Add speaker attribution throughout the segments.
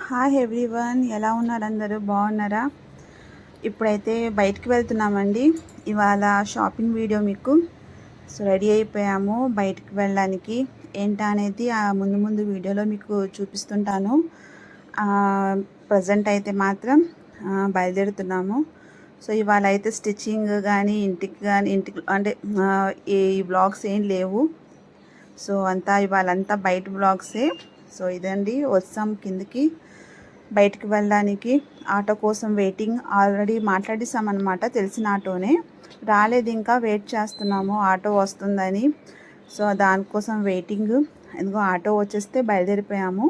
Speaker 1: Hi everyone, ఎలా ఉన్నారు? అందరూ బాగున్నారా? ఇప్పుడైతే బయటికి వెళ్తున్నామండి. ఇవాళ షాపింగ్ వీడియో మీకు. సో రెడీ అయిపోయాము బయటికి వెళ్ళడానికి. ఏంటా అనేది ముందు ముందు వీడియోలో మీకు చూపిస్తుంటాను. ప్రజెంట్ అయితే మాత్రం బయలుదేరుతున్నాము. సో ఇవాళ అయితే స్టిచ్చింగ్ కానీ ఇంటికి అంటే ఈ బ్లాగ్స్ ఏం లేవు. సో ఇవాళ అంతా బయట బ్లాగ్సే. సో ఇదండి, వచ్చాం కిందకి బయటికి వెళ్ళడానికి. ఆటో కోసం వెయిటింగ్. ఆల్రెడీ మాట్లాడేసామన్నమాట, తెలిసిన ఆటోనే. రాలేదు, ఇంకా వెయిట్ చేస్తున్నాము ఆటో వస్తుందని. సో దానికోసం వెయిటింగ్. ఎందుకో ఆటో వచ్చేస్తే బయలుదేరిపోయాము.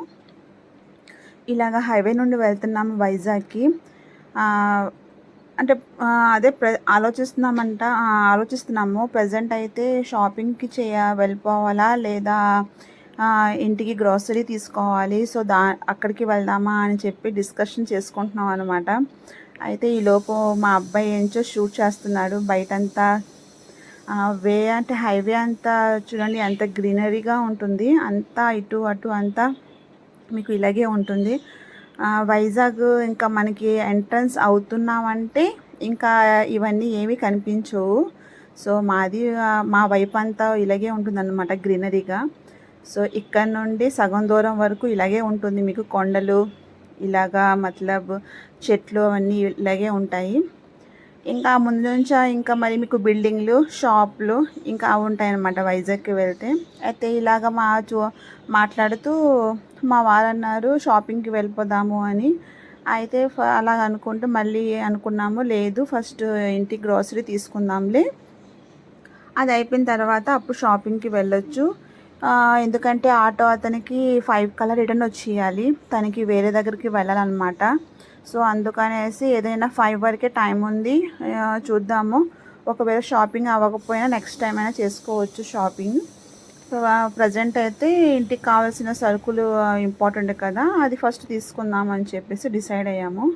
Speaker 1: ఇలాగ హైవే నుండి వెళ్తున్నాము వైజాగ్కి. అంటే అదే ఆలోచిస్తున్నాము. ప్రజెంట్ అయితే షాపింగ్కి వెళ్ళిపోవాలా లేదా ఇంటికి గ్రాసరీ తీసుకోవాలి. సో అక్కడికి వెళ్దామా అని చెప్పి డిస్కషన్ చేసుకుంటున్నాం అనమాట. అయితే ఈలోపు మా అబ్బాయి ఏంచో షూట్ చేస్తున్నాడు బయటంతా. అంటే హైవే అంతా చూడండి, ఎంత గ్రీనరీగా ఉంటుంది. అంతా ఇటు అటు అంతా మీకు ఇలాగే ఉంటుంది. వైజాగ్ ఇంకా మనకి ఎంట్రన్స్ అవుతున్నామంటే ఇంకా ఇవన్నీ ఏమీ కనిపించవు. సో మా వైపు అంతా ఇలాగే ఉంటుందన్నమాట, గ్రీనరీగా. సో ఇక్కడ నుండి సగం దూరం వరకు ఇలాగే ఉంటుంది మీకు. కొండలు ఇలాగా చెట్లు అవన్నీ ఇలాగే ఉంటాయి. ఇంకా ముందు నుంచి ఇంకా మరి మీకు బిల్డింగ్లు, షాపులు ఇంకా అవి ఉంటాయి అన్నమాట వైజాగ్కి వెళ్తే. అయితే ఇలాగ మాట్లాడుతూ మా వారు అన్నారు షాపింగ్కి వెళ్ళిపోదాము అని. అయితే అలాగ అనుకుంటూ మళ్ళీ అనుకున్నాము, లేదు ఫస్ట్ ఇంటికి గ్రాసరీ తీసుకుందాంలే, అది అయిపోయిన తర్వాత అప్పుడు షాపింగ్కి వెళ్ళొచ్చు. ఎందుకంటే ఆటో అతనికి 5 కల్లా రిటర్న్ వచ్చేయాలి, తనకి వేరే దగ్గరికి వెళ్ళాలన్నమాట. సో అందుకనేసి ఏదైనా 5 వరకే టైం ఉంది, చూద్దాము. ఒకవేళ షాపింగ్ అవ్వకపోయినా నెక్స్ట్ టైం అయినా చేసుకోవచ్చు షాపింగ్. ప్రజెంట్ అయితే ఇంటికి కావాల్సిన సరుకులు ఇంపార్టెంట్ కదా, అది ఫస్ట్ తీసుకుందాం అని చెప్పేసి డిసైడ్ అయ్యాము.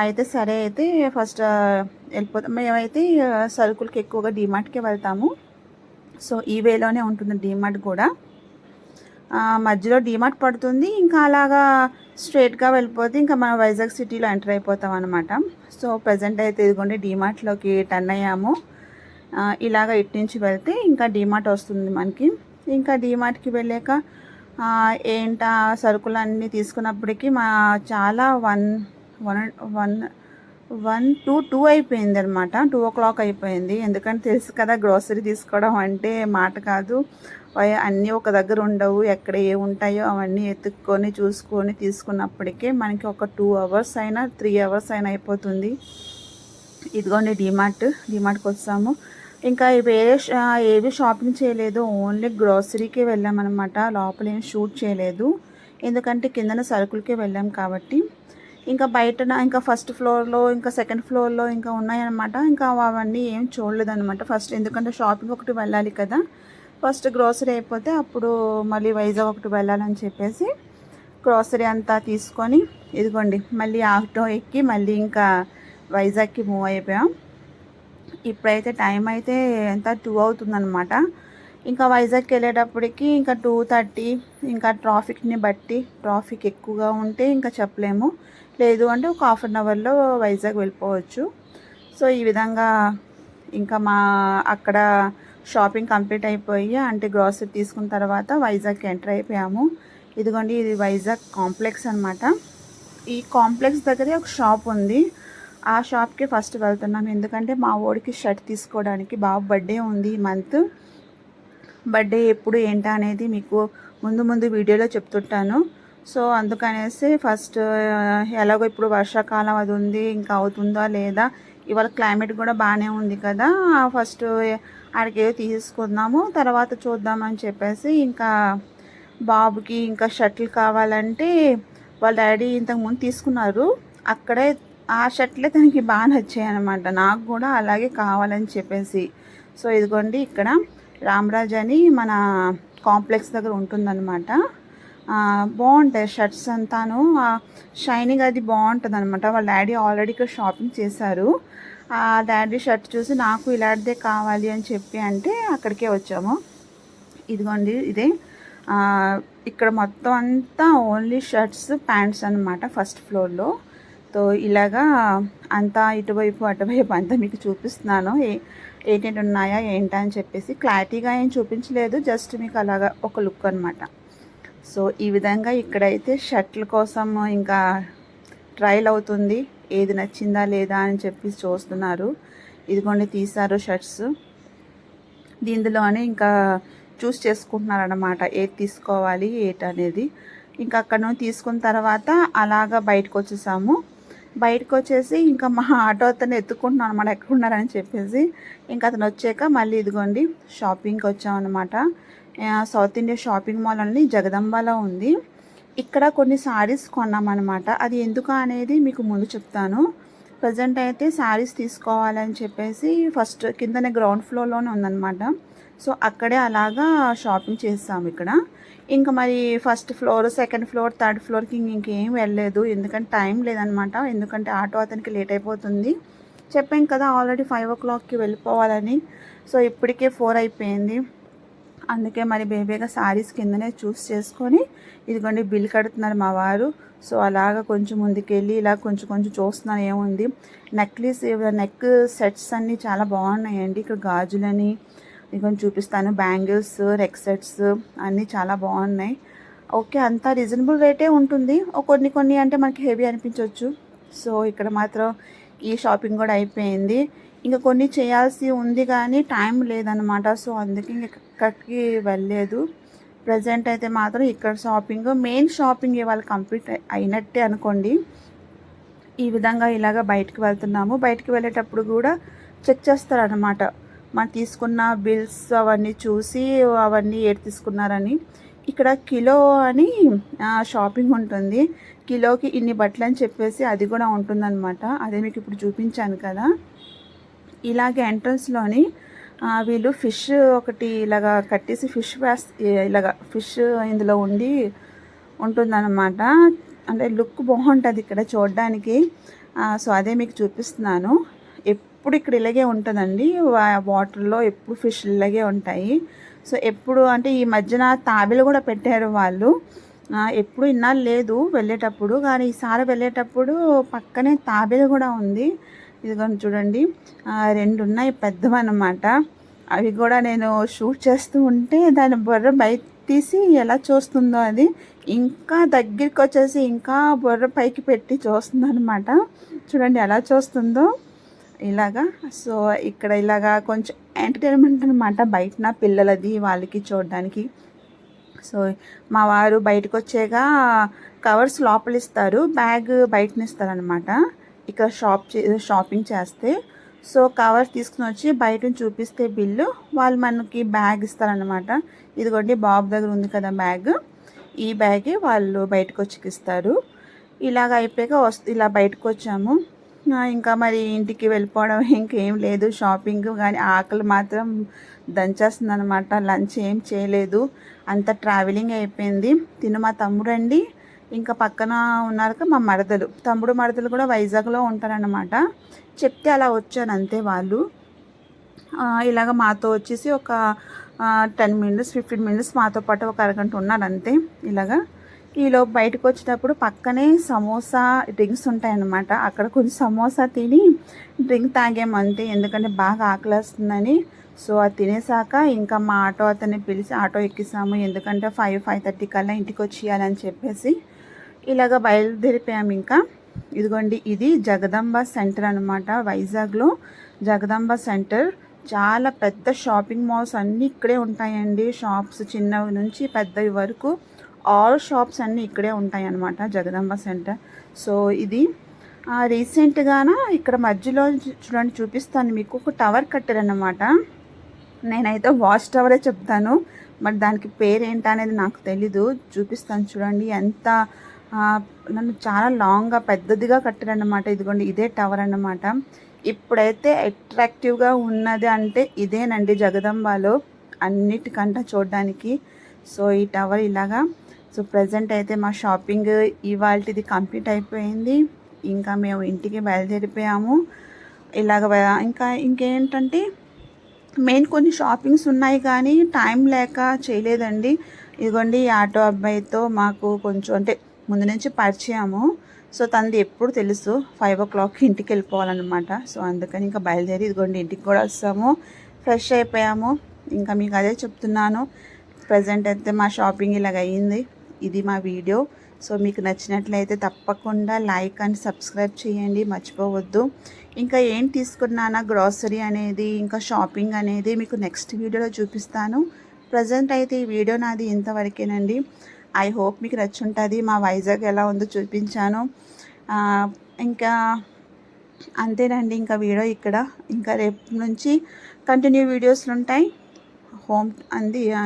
Speaker 1: అయితే సరే, అయితే ఫస్ట్ వెళ్ళిపోతాం. మేమైతే సరుకులకి ఎక్కువగా డీమార్ట్కే వెళ్తాము. సో ఈ వేలోనే ఉంటుంది డీమార్ట్ కూడా. మధ్యలో డీమార్ట్ పడుతుంది, ఇంకా అలాగా స్ట్రైట్గా వెళ్ళిపోతే ఇంకా మనం వైజాగ్ సిటీలో ఎంటర్ అయిపోతాం అనమాట. సో ప్రజెంట్ అయితే ఇదిగోండి డీమార్ట్లోకి టర్న్ అయ్యాము. ఇలాగ ఇటు నుంచి వెళ్తే ఇంకా డీమార్ట్ వస్తుంది మనకి. ఇంకా డీమార్ట్కి వెళ్ళాక సరుకులు అన్నీ తీసుకున్నప్పటికీ చాలా 2 అయిపోయింది అనమాట. 2 o'clock అయిపోయింది. ఎందుకంటే తెలుసు కదా, గ్రోసరీ తీసుకోవడం అంటే మాట కాదు. అన్నీ ఒక దగ్గర ఉండవు, ఎక్కడ ఏ ఉంటాయో అవన్నీ ఎత్తుక్కొని చూసుకొని తీసుకున్నప్పటికే మనకి ఒక 2 hours అయినా 3 hours అయినా అయిపోతుంది. ఇదిగోండి డీమార్ట్కి వచ్చాము. ఇంకా ఏవి షాపింగ్ చేయలేదు, ఓన్లీ గ్రోసరీకే వెళ్ళామన్నమాట. లోపల ఏం షూట్ చేయలేదు, ఎందుకంటే కిందన సరుకులకే వెళ్ళాం కాబట్టి. ఇంకా బయటన ఇంకా ఫస్ట్ ఫ్లోర్లో ఇంకా సెకండ్ ఫ్లోర్లో ఇంకా ఉన్నాయన్నమాట. ఇంకా అవన్నీ ఏం చూడలేదన్నమాట ఫస్ట్, ఎందుకంటే షాపింగ్ ఒకటి వెళ్ళాలి కదా. ఫస్ట్ గ్రోసరీ అయిపోతే అప్పుడు మళ్ళీ వైజాగ్ ఒకటి వెళ్ళాలని చెప్పేసి గ్రోసరీ అంతా తీసుకొని ఇదిగోండి మళ్ళీ ఆటో ఎక్కి మళ్ళీ ఇంకా వైజాగ్కి మూవ్ అయిపోయాం. ఇప్పుడైతే టైం అయితే ఎంత 2 అవుతుందన్నమాట. ఇంకా వైజాగ్కి వెళ్ళేటప్పటికి ఇంకా 2:30. ఇంకా ట్రాఫిక్ని బట్టి, ట్రాఫిక్ ఎక్కువగా ఉంటే ఇంకా చెప్పలేము, లేదు అంటే ఒక 1/2 అవర్లో వైజాగ్ వెళ్ళిపోవచ్చు. సో ఈ విధంగా ఇంకా అక్కడ షాపింగ్ కంప్లీట్ అయిపోయి అంటే గ్రాసరీ తీసుకున్న తర్వాత వైజాగ్కి ఎంటర్ అయిపోయాము. ఇదిగోండి, ఇది వైజాగ్ కాంప్లెక్స్ అనమాట. ఈ కాంప్లెక్స్ దగ్గరే ఒక షాప్ ఉంది. ఆ షాప్కి ఫస్ట్ వెళ్తున్నాం, ఎందుకంటే మా వాడికి షర్ట్ తీసుకోవడానికి. బాబు బర్త్డే ఉంది ఈ మంత్. బర్త్డే ఎప్పుడు ఏంటా అనేది మీకు ముందు వీడియోలో చెప్తుంటాను. సో అందుకనేసి ఫస్ట్ ఎలాగో ఇప్పుడు వర్షాకాలం అది ఉంది, ఇంకా అవుతుందా లేదా, ఇవాళ క్లైమేట్ కూడా బాగానే ఉంది కదా, ఫస్ట్ ఆడికేదో తీసుకుందాము తర్వాత చూద్దామని చెప్పేసి ఇంకా బాబుకి ఇంకా షర్ట్లు కావాలంటే వాళ్ళ డాడీ ఇంతకుముందు తీసుకున్నారు. అక్కడే ఆ షర్ట్లే తనకి బాగా నచ్చాయి అనమాట, నాకు కూడా అలాగే కావాలని చెప్పేసి. సో ఇదిగోండి, ఇక్కడ రామరాజ్ అని మన కాంప్లెక్స్ దగ్గర ఉంటుందన్నమాట. బాగుంటాయి షర్ట్స్ అంతాను, షైనింగ్ అది బాగుంటుంది అనమాట. వాళ్ళ డాడీ ఆల్రెడీ ఇక్కడ షాపింగ్ చేశారు. ఆ డాడీ షర్ట్ చూసి నాకు ఇలాంటిదే కావాలి అని చెప్పి అంటే అక్కడికే వచ్చాము. ఇదిగోండి, ఇదే ఇక్కడ మొత్తం అంతా ఓన్లీ షర్ట్స్, ప్యాంట్స్ అనమాట ఫస్ట్ ఫ్లోర్‌లో. సో, ఇలాగా అంతా ఇటువైపు, అటువైపు అంతా మీకు చూపిస్తున్నాను. ఏటేంటి ఉన్నాయా ఏంటా అని చెప్పేసి. క్లారిటీగా ఏం చూపించలేదు. జస్ట్ మీకు అలాగా ఒక లుక్ అనమాట. సో, ఈ విధంగా ఇక్కడైతే షర్ట్ల కోసం ఇంకా ట్రయల్ అవుతుంది. ఏది నచ్చిందా లేదా అని చెప్పి చూస్తున్నారు. ఇదిగోండి తీశారు షర్ట్స్. దీనిలోనే ఇంకా చూస్ చేసుకుంటున్నారనమాట. ఏది తీసుకోవాలి ఏటనేది. ఇంకా అక్కడ నుండి తీసుకున్న తర్వాత అలాగా బయటకొచ్చేసాము. బయటకొచ్చేసి ఇంకా మా ఆటో అతన్ని ఎత్తుకుంటున్నాం అనమాట ఎక్కడున్నారని చెప్పేసి. ఇంకా అతను వచ్చాక మళ్ళీ ఇదిగోండి షాపింగ్కి వచ్చామన్నమాట. సౌత్ ఇండియా షాపింగ్ మాల్ అని జగదంబాలో ఉంది. ఇక్కడ కొన్ని శారీస్ కొన్నామన్నమాట. అది ఎందుకు అనేది మీకు ముందు చెప్తాను. ప్రజెంట్ అయితే శారీస్ తీసుకోవాలని చెప్పేసి ఫస్ట్ కిందనే గ్రౌండ్ ఫ్లోర్‌లోనే ఉందన్నమాట. సో, అక్కడే అలాగా షాపింగ్ చేసాము ఇక్కడ. ఇంకా మరి first floor, second floor, third ఫ్లోర్‌కి ఇంకేం వెళ్ళలేదు. ఎందుకంటే టైం లేదనమాట. ఎందుకంటే ఆటో అతనికి లేట్ అయిపోతుంది. చెప్పాం కదా ఆల్రెడీ 5:00కి వెళ్ళిపోవాలని. సో, ఇప్పటికే 4 అయిపోయింది. అందుకే మరి బేబీగా శారీస్ కిందనే చూస్ చేసుకొని ఇదిగోండి బిల్ కడుతున్నారు మా వారు. సో, అలాగా కొంచెం ముందుకెళ్ళి ఇలా కొంచెం కొంచెం చూస్తున్నాను ఏముంది. నెక్ సెట్స్ అన్నీ చాలా బాగున్నాయండి. ఇక్కడ గాజులని ఇదిగోండి చూపిస్తాను. బ్యాంగిల్స్, నెక్ సెట్స్ అన్నీ చాలా బాగున్నాయి. ఓకే, అంతా రీజనబుల్ రేటే ఉంటుంది. కొన్ని అంటే మనకి హెవీ అనిపించవచ్చు. సో, ఇక్కడ మాత్రం ఈ షాపింగ్ కూడా అయిపోయింది. ఇంకా కొన్ని చేయాల్సి ఉంది కానీ టైం లేదనమాట. సో, అందుకే ఇంక ఎక్కడికి వెళ్ళలేదు. ప్రజెంట్ అయితే మాత్రం ఇక్కడ మెయిన్ షాపింగ్ ఇవాళ కంప్లీట్ అయినట్టే అనుకోండి. ఈ విధంగా ఇలాగ బయటికి వెళ్తున్నాము. బయటికి వెళ్ళేటప్పుడు కూడా చెక్ చేస్తారనమాట. మనం తీసుకున్న బిల్స్ అవన్నీ చూసి అవన్నీ ఏడు తీసుకున్నారని. ఇక్కడ కిలో అని షాపింగ్ ఉంటుంది. కిలోకి ఇన్ని బట్టలు అని చెప్పేసి అది కూడా ఉంటుందన్నమాట. అదే మీకు ఇప్పుడు చూపించాను కదా. ఇలాగే ఎంట్రన్స్లోని వీళ్ళు ఫిష్ ఒకటి ఇలాగా కట్టేసి ఫిష్ ఇందులో ఉంటుందన్నమాట. అంటే లుక్ బాగుంటుంది ఇక్కడ చూడడానికి. సో, అదే మీకు చూపిస్తున్నాను. ఎప్పుడు ఇక్కడ ఇలాగే ఉంటుందండి. వాటర్లో ఎప్పుడు ఫిష్ ఇలాగే ఉంటాయి. సో, ఎప్పుడు అంటే ఈ మధ్యన తాబేలు కూడా పెట్టారు వాళ్ళు. ఎప్పుడు ఇన్నాళ్ళు లేదు వెళ్ళేటప్పుడు, కానీ ఈసారి వెళ్ళేటప్పుడు పక్కనే తాబేలు కూడా ఉంది. ఇదిగోండి చూడండి, 2 ఉన్నాయి పెద్దవన్నమాట. అవి కూడా నేను షూట్ చేస్తూ ఉంటే దాని బుర్ర బయట తీసి ఎలా చూస్తుందో అది ఇంకా దగ్గరికి వచ్చేసి ఇంకా బుర్ర పైకి పెట్టి చూస్తుంది అనమాట. చూడండి ఎలా చూస్తుందో ఇలాగా. సో, ఇక్కడ ఇలాగా కొంచెం ఎంటర్టైన్మెంట్ అనమాట. బయటన పిల్లలది వాళ్ళకి చూడడానికి. సో, మా వారు బయటకు వచ్చాక కవర్స్ లోపల ఇస్తారు, బ్యాగ్ బయటని ఇస్తారనమాట. ఇక్కడ షాపింగ్ చేస్తే. సో, కవర్ తీసుకుని వచ్చి బయట చూపిస్తే బిల్లు వాళ్ళు మనకి బ్యాగ్ ఇస్తారనమాట. ఇదిగోండి బాబు దగ్గర ఉంది కదా బ్యాగ్. ఈ బ్యాగే వాళ్ళు బయటకు వచ్చి ఇస్తారు. ఇలాగ అయిపోయాక ఇలా బయటకు వచ్చాము. ఇంకా మరి ఇంటికి వెళ్ళిపోవడం ఇంకేం లేదు. షాపింగ్ కానీ ఆకలి మాత్రం దంచేస్తుంది అనమాట. లంచ్ ఏం చేయలేదు, అంత ట్రావెలింగ్ అయిపోయింది. మా తమ్ముడు అండి, ఇంకా పక్కన ఉన్నారు మా మరదలు. తమ్ముడు మరదలు కూడా వైజాగ్లో ఉంటారనమాట. చెప్తే అలా వచ్చాను అంతే. వాళ్ళు ఇలాగ మాతో వచ్చేసి ఒక 10 మినిట్స్ 15 మినిట్స్ మాతో పాటు ఒక అరగంట ఉన్నారు అంతే. ఇలాగా ఈలోపు బయటకు వచ్చేటప్పుడు పక్కనే సమోసా డ్రింక్స్ ఉంటాయన్నమాట. అక్కడ కొంచెం సమోసా తిని డ్రింక్ తాగాము అంతే. ఎందుకంటే బాగా ఆకలేస్తుందని. సో, అది తినేసాక ఇంకా మా ఆటో అతన్ని పిలిచి ఆటో ఎక్కిసాము. ఎందుకంటే 5:30 కల్లా ఇంటికి వచ్చేయాలని చెప్పేసి ఇలాగ బయలుదేరిపోయాము. ఇంకా ఇదిగోండి ఇది జగదంబ సెంటర్ అనమాట. వైజాగ్లో జగదంబ సెంటర్. చాలా పెద్ద షాపింగ్ మాల్స్ అన్నీ ఇక్కడే ఉంటాయండి. షాప్స్ చిన్నవి నుంచి పెద్దవి వరకు ఆల్ షాప్స్ అన్నీ ఇక్కడే ఉంటాయి అన్నమాట జగదంబ సెంటర్. సో, ఇది రీసెంట్గాన ఇక్కడ మధ్యలో చూడండి చూపిస్తాను మీకు. ఒక టవర్ కట్టారన్నమాట. నేనైతే వాచ్ టవరే చెప్తాను, మరి దానికి పేరు ఏంటనేది నాకు తెలీదు. చూపిస్తాను చూడండి. ఎంత నన్ను చాలా లాంగ్గా పెద్దదిగా కట్టారన్నమాట. ఇదిగోండి ఇదే టవర్ అన్నమాట. ఇప్పుడైతే అట్రాక్టివ్గా ఉన్నది అంటే ఇదేనండి జగదంబాలో అన్నిటికంటే చూడడానికి. సో, ఈ టవర్ ఇలాగా. సో, ప్రజెంట్ అయితే మా షాపింగ్ ఇవాళది కంప్లీట్ అయిపోయింది. ఇంకా మేము ఇంటికి బయలుదేరిపోయాము. ఇంకేంటంటే మెయిన్ కొన్ని షాపింగ్స్ ఉన్నాయి కానీ టైం లేక చేయలేదండి. ఇదిగోండి ఈ ఆటో అబ్బాయితో మాకు కొంచెం అంటే ముందు నుంచి పరిచయము. సో తనది ఎప్పుడు తెలుసు 5 o'clockకి ఇంటికి వెళ్ళిపోవాలన్నమాట. సో అందుకని ఇంకా బయలుదేరి ఇదిగోండి ఇంటికి కూడా వస్తాము. ఫ్రెష్ అయిపోయాము. ఇంకా మీకు అదే చెప్తున్నాను. ప్రజెంట్ అయితే మా షాపింగ్ ఇలాగ అయ్యింది. ఇది మా వీడియో. సో మీకు నచ్చినట్లయితే తప్పకుండా లైక్ అండ్ సబ్స్క్రైబ్ చేయండి, మర్చిపోవద్దు. ఇంకా ఏం తీసుకున్నానా గ్రాసరీ అనేది, ఇంకా షాపింగ్ అనేది మీకు నెక్స్ట్ వీడియోలో చూపిస్తాను. ప్రజెంట్ అయితే ఈ వీడియో నాది ఇంతవరకేనండి. ఐ హోప్ మీకు నచ్చుంటుంది. మా వైజాగ్ ఎలా ఉందో చూపించాను. ఇంకా అంతేనండి. ఇంకా వీడియో ఇక్కడ ఇంకా రేపు నుంచి కంటిన్యూ వీడియోస్లు ఉంటాయి. హోమ్ అంది